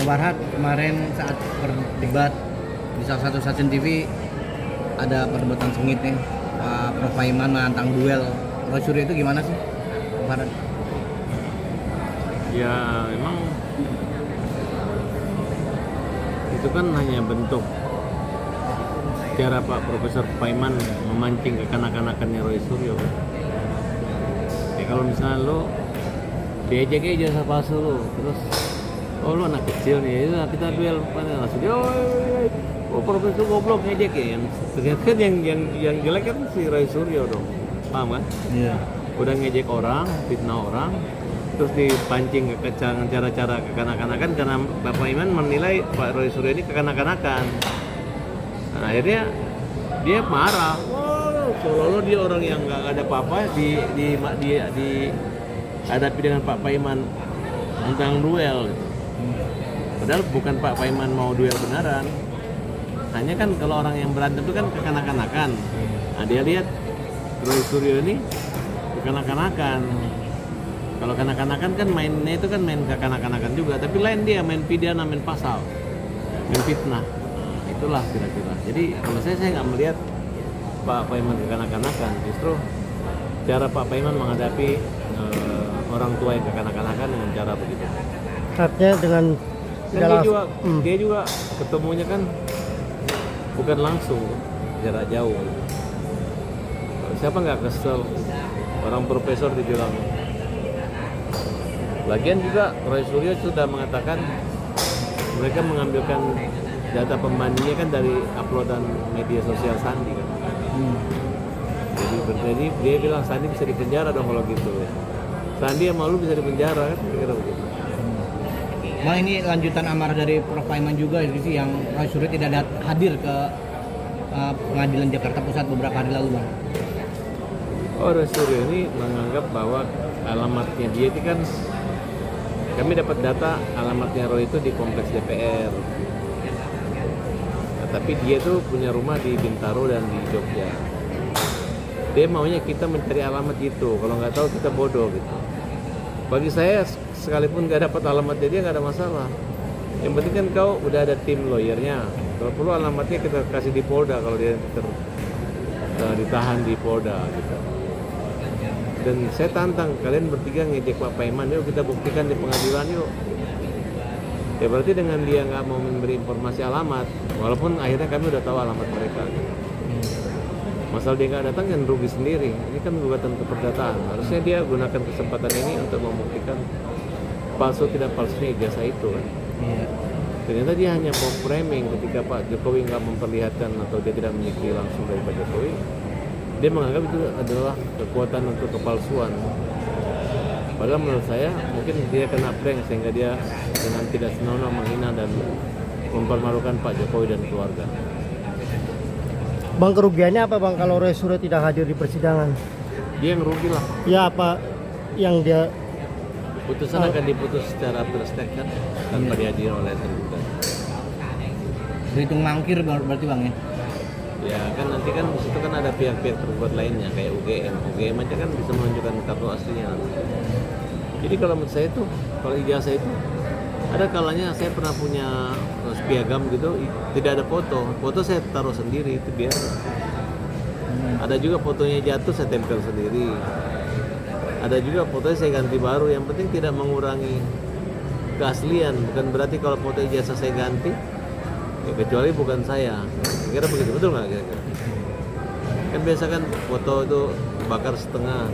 Farhad, kemarin saat berdebat di salah satu stasiun TV ada perdebatan sengit nih, Prof Aiman menantang duel Roy Suryo, itu gimana sih, Pak Farhad? Ya memang itu kan hanya bentuk cara Pak Profesor Paiman memancing kekanak-kanakannya Roy Suryo. Ya kalau misalnya lo diajak aja ijazah palsu lo, terus lo anak kecil nih, ya kita duel langsung dia, oh Profesor goblok ngejek ya, yang ternyata kan yang jelek kan si Roy Suryo dong, paham kan? Iya. Udah ngejek orang, fitnah orang, terus dipancing ke cara-cara kekanak-kanakan karena Bapak Iman menilai Pak Roy Suryo ini kekanak-kanakan. Nah, akhirnya dia marah, seolah-olah dia orang yang nggak ada apa-apa dihadapi dengan Pak Paiman tentang duel. Padahal bukan Pak Paiman mau duel beneran. Hanya kan kalau orang yang berantem itu kan kekanak-kanakan. Nah, dia lihat Roy Suryo ini kekanak-kanakan. Kalau kanak-kanakan kan mainnya itu kan main kekanak-kanakan juga, tapi lain dia main pidana, main pasal, main fitnah. Itulah kira-kira. Jadi kalau saya nggak melihat Pak Paiman kekanak-kanakan, justru cara Pak Paiman menghadapi orang tua yang kekanak-kanakan dengan cara begitu. Artinya dengan dia juga ketemunya kan bukan langsung, jarak jauh. Siapa nggak kesel orang profesor dibilang. Lagian juga Roy Suryo sudah mengatakan mereka mengambilkan data pembandingnya kan dari uploadan media sosial Sandi kan. Jadi dia bilang Sandi bisa dipenjara dong kalau gitu. Sandi yang malu bisa dipenjara kan, kira-kira begitu. Bang, ini lanjutan amarah dari Prof Aiman juga sih, yang Roy Suryo tidak hadir ke pengadilan Jakarta Pusat beberapa hari lalu, Bang. Oh, Roy Suryo ini menganggap bahwa alamatnya dia itu kan, kami dapat data alamatnya Roy itu di kompleks DPR. Nah, tapi dia tuh punya rumah di Bintaro dan di Jogja. Dia maunya kita mencari alamat itu. Kalau nggak tahu kita bodoh gitu. Bagi saya sekalipun nggak dapat alamatnya dia nggak ada masalah. Yang penting kan kau udah ada tim lawyernya. Kalau perlu alamatnya kita kasih di Polda kalau dia ditahan di Polda gitu. Dan saya tantang kalian bertiga ngejek Pak Paiman, yuk kita buktikan di pengadilan yuk. Ya berarti dengan dia nggak mau memberi informasi alamat, walaupun akhirnya kami udah tahu alamat mereka. Masalah dia nggak datang kan rugi sendiri. Ini kan gugatan keperdataan. Harusnya dia gunakan kesempatan ini untuk membuktikan palsu tidak palsunya ijazah itu kan. Iya. Ternyata dia hanya mau framing ketika Pak Jokowi nggak memperlihatkan atau dia tidak memiliki langsung dari Pak Jokowi. Dia menganggap itu adalah kekuatan untuk kepalsuan. Padahal menurut saya mungkin dia kena prank sehingga dia dengan tidak senonoh menghina dan mempermalukan Pak Jokowi dan keluarga. Bang, kerugiannya apa Bang kalau Roy Suryo tidak hadir di persidangan? Dia yang rugi lah. Ya apa yang dia Putusan akan diputus secara berstep kan tanpa dihadiri oleh tergugat. Berhitung mangkir berarti, Bang, ya? Ya kan nanti kan di situ kan ada pihak-pihak tergugat lainnya kayak UGM aja kan bisa menunjukkan kartu aslinya. Jadi kalau menurut saya tuh kalau ijazah itu ada kalanya saya pernah punya piagam gitu tidak ada foto saya taruh sendiri itu biasa. Ada juga fotonya jatuh saya tempel sendiri. Ada juga fotonya saya ganti baru, yang penting tidak mengurangi keaslian. Bukan berarti kalau foto ijazah saya ganti ya kecuali bukan saya. Kira begitu, betul nggak kira-kira? Kan biasa kan foto itu bakar setengah,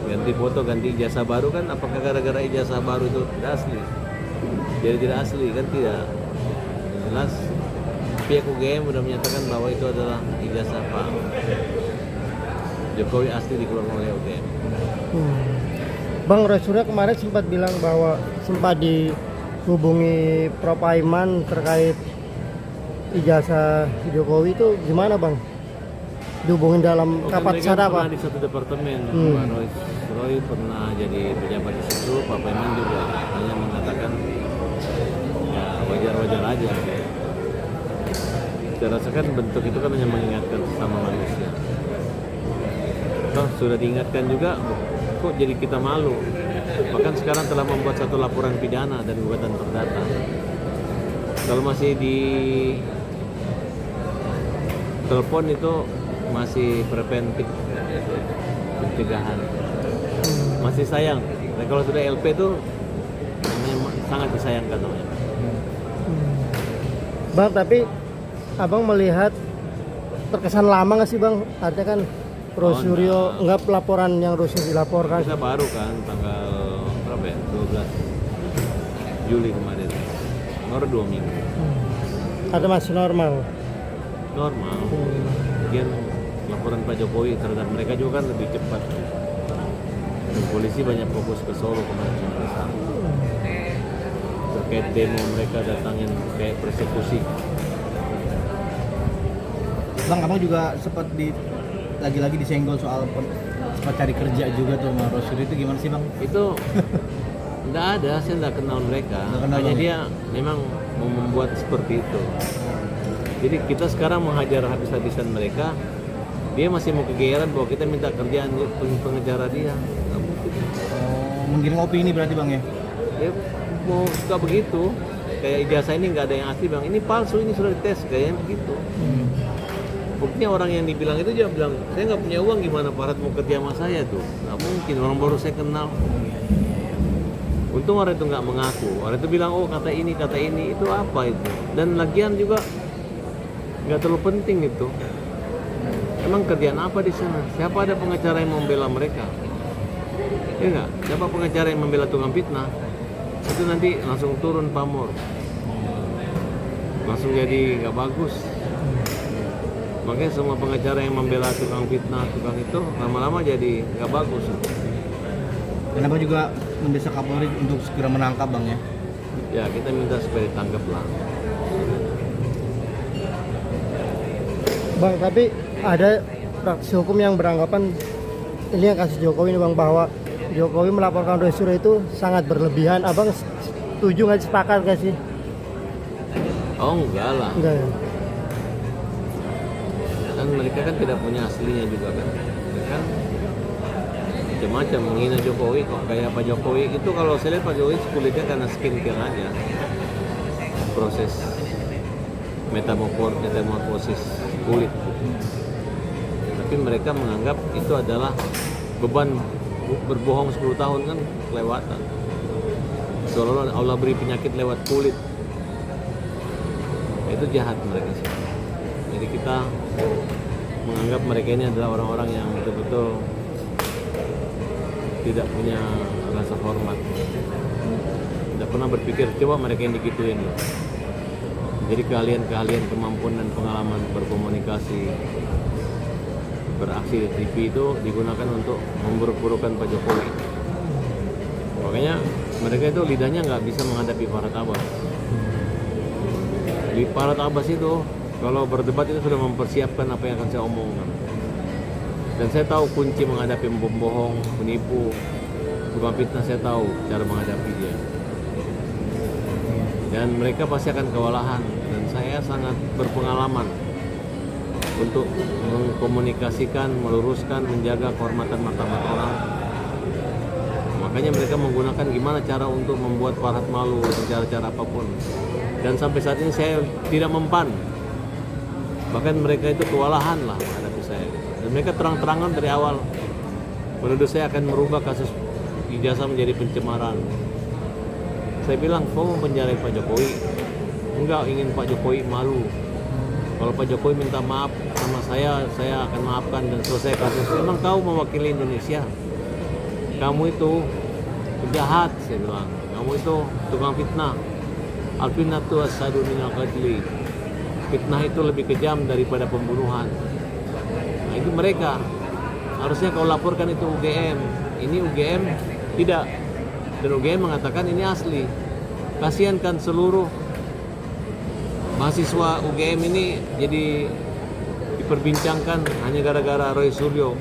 ganti foto, ganti ijazah baru kan, apakah gara-gara ijazah baru itu tidak asli? Jadi tidak asli kan, tidak. Jelas pihak UGM sudah menyatakan bahwa itu adalah ijazah Pak Jokowi asli dikeluarkan oleh UGM. Bang, Roy Suryo kemarin sempat bilang bahwa sempat dihubungi Prof Aiman terkait ijazah Jokowi, itu gimana Bang? Dihubungin dalam rapat sana apa? Pernah di satu departemen, Pak Roy pernah jadi pejabat di situ, Pak Paiman juga hanya mengatakan ya wajar-wajar aja. Saya rasakan bentuk itu kan hanya mengingatkan sesama manusia. Toh sudah diingatkan juga, kok jadi kita malu. Bahkan sekarang telah membuat satu laporan pidana dan gugatan perdata. Kalau masih di telepon itu masih preventif, pencegahan, masih sayang. Nah, kalau sudah LP itu memang sangat disayangkan namanya. Bang, tapi abang melihat terkesan lama nggak sih bang? Artinya kan Rosuryo nggak laporan yang Rosuryo dilaporkan. Kita baru kan tanggal berapa ya? 12 Juli kemarin. Baru 2 minggu. Atau masih normal? Normal. Kemudian laporan Pak Jokowi terhadap mereka juga kan lebih cepat. Dan polisi banyak fokus ke Solo kemarin. Terkait demo mereka datangin kayak persekusi. Bang, abang juga sempat lagi-lagi disenggol soal sempat cari kerja juga tuh sama Rosyuri, itu gimana sih bang? Itu enggak ada, saya enggak kenal mereka. Nggak kenal, Hanya Bang. dia memang mau membuat seperti itu. Jadi kita sekarang menghajar habis-habisan mereka. Dia masih mau kegeeran bahwa kita minta kerjaan pengecara dia. Nggak mungkin. Oh, menggiring opini berarti bang ya? Dia mau suka begitu. Kayak ijazah ini nggak ada yang asli bang. Ini palsu, ini sudah dites kayaknya begitu. Buktinya orang yang dibilang itu dia bilang, saya nggak punya uang, gimana Pak Rat mau kerja sama saya tuh? Nggak mungkin, orang baru saya kenal. Untung orang itu nggak mengaku. Orang itu bilang, oh kata ini, itu apa itu? Dan lagian juga nggak terlalu penting itu. Emang kerjaan apa di sana? Siapa ada pengacara yang membela mereka? Ya nggak? Siapa pengacara yang membela tukang fitnah? Itu nanti langsung turun pamor. Langsung jadi nggak bagus. Makanya semua pengacara yang membela tukang fitnah, tukang itu lama-lama jadi nggak bagus. Dan abang juga mendesak Kapolri untuk segera menangkap bang ya? Ya kita minta supaya ditangkap lah. Bang, tapi ada praktisi hukum yang beranggapan ini yang kasus Jokowi ini bang, bahwa Jokowi melaporkan Rosuryo itu sangat berlebihan. Abang setuju nggak, sepakat nggak sih? Oh enggak lah. Enggak ya? Kan mereka kan tidak punya aslinya juga kan. Mereka kan macam-macam menghina Jokowi kok. Kayak Pak Jokowi itu, kalau saya lihat Pak Jokowi kulitnya karena skincare aja. Proses metamorfosis kulit. Tapi mereka menganggap itu adalah beban berbohong 10 tahun kan kelewatan. Seolah-olah Allah beri penyakit lewat kulit. Itu jahat mereka sih. Jadi kita menganggap mereka ini adalah orang-orang yang betul-betul tidak punya rasa hormat. Tidak pernah berpikir, coba mereka yang digituin loh. Jadi keahlian-keahlian, kemampuan dan pengalaman berkomunikasi, beraksi di TV itu digunakan untuk memburuk-burukan Pak Jokowi. Makanya mereka itu lidahnya nggak bisa menghadapi Farhad Abbas. Di Farhad Abbas itu kalau berdebat itu sudah mempersiapkan apa yang akan saya omongkan. Dan saya tahu kunci menghadapi pembohong, penipu, tukang fitnah, saya tahu cara menghadapi dia. Dan mereka pasti akan kewalahan. Dan saya sangat berpengalaman untuk mengkomunikasikan, meluruskan, menjaga kehormatan martabat orang. Makanya mereka menggunakan gimana cara untuk membuat Farhad malu dengan cara-cara apapun. Dan sampai saat ini saya tidak mempan. Bahkan mereka itu kewalahan lah menghadapi saya. Dan mereka terang-terangan dari awal menuduh saya akan merubah kasus ijazah menjadi pencemaran. Saya bilang, kau mau penjarain Pak Jokowi? Enggak, ingin Pak Jokowi malu. Kalau Pak Jokowi minta maaf sama saya akan maafkan dan selesai kasus. Emang kau mewakili Indonesia? Kamu itu penjahat, saya bilang. Kamu itu tukang fitnah. Al-fitnatu as-sadu minal qatli. Fitnah itu lebih kejam daripada pembunuhan. Nah itu mereka. Harusnya kau laporkan itu UGM. Ini UGM tidak. Dan UGM mengatakan ini asli. Kasihan kan seluruh mahasiswa UGM ini jadi diperbincangkan hanya gara-gara Rosuryo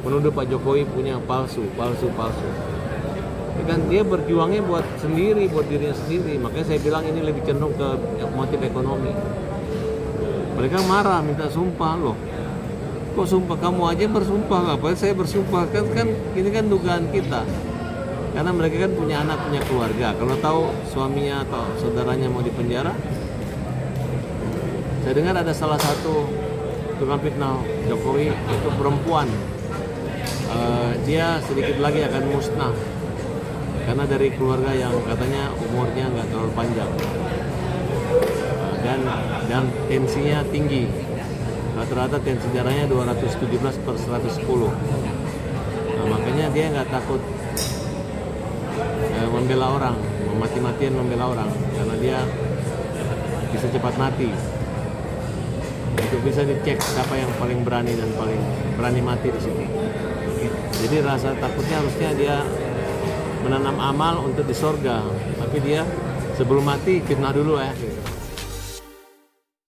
menuduh Pak Jokowi punya palsu. Ya kan dia berjuangnya buat sendiri, buat dirinya sendiri. Makanya saya bilang ini lebih cenderung ke motif ekonomi. Mereka marah, minta sumpah loh. Kok sumpah, kamu aja bersumpah, ngapain saya bersumpah? Kan ini kan dugaan kita. Karena mereka kan punya anak, punya keluarga. Kalau tahu suaminya atau saudaranya mau dipenjara, Saya dengar ada salah satu tukang fitnah Jokowi itu perempuan. Dia sedikit lagi akan musnah karena dari keluarga yang katanya umurnya nggak terlalu panjang. Dan tensinya tinggi, rata-rati tensi darahnya 217/110. Nah, makanya dia nggak takut membela orang, mati-matian membela orang, karena dia bisa cepat mati. Itu bisa dicek siapa yang paling berani dan paling berani mati di situ. Jadi rasa takutnya harusnya dia menanam amal untuk di sorga, tapi dia sebelum mati fitnah dulu ya.